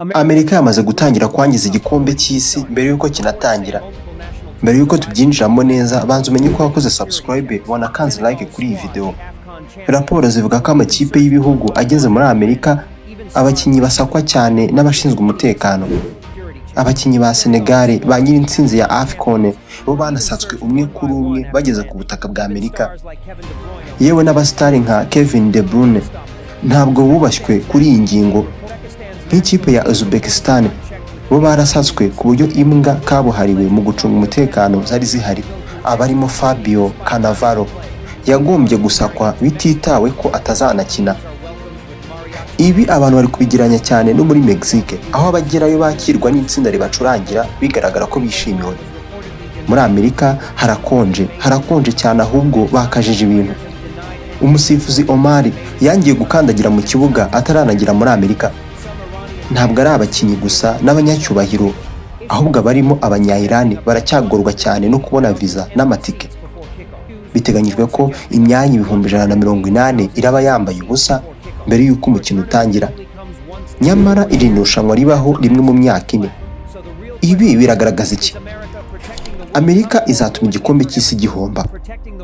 Amerika yamaze gutangira kwangiza igikombe cy'isi mbere yuko kinatangira. Mbere yuko tubyinjiramo neza, banza umenye ko wakoze subscribe wanakanze like kuri iyi video. Raporo zivuga ko amakipe y'ibihugu ageze muri Amerika abakinnyi basakwa cyane n'abashinzwe umutekano. Abakinnyi ba Senegal ba nyiri intsinzi ya AFCON bo banasatswe umwe kuri umwe bageze ku butaka bwa Amerika. Yewe n'abastari nka Kevin De Bruyne ntabwo bubashywe kuri iyi ngingo. Nk'ikipe ya Uzbekistan bo barasatswe ku buryo imbwa kabuhariwe mu gucunga umutekano zari zihari, abarimo Fabio Cannavaro yagombye gusakwa bititawe ko atazanakina. Ibi abantu bari kubigiranya cyane no muri Mexique, aho abagerayo bakirwa n'itsinda ribacurangira bigaragara ko bishimiwe. Muri Amerika harakonje cyane, ahubwo bakajije ibintu. Umusifuzi Omar yangiye gukandagira mu kibuga ataranagira muri Amerika. Ntabwo ari abakinnyi gusa n'abanyacyubahiro, ahubwo abarimo abanya-Iran baracyagorwa cyane no kubona visa n'amatike. Biteganyijwe ko imyanya 180 iraba yambaye ubusa mbere y'uko umukino utangira. Nyamara iri rushanwa ribaho rimwe mu myaka 4. Ibi biragaragaza iki? Amerika izatuma igikombe cy'isi gihomba.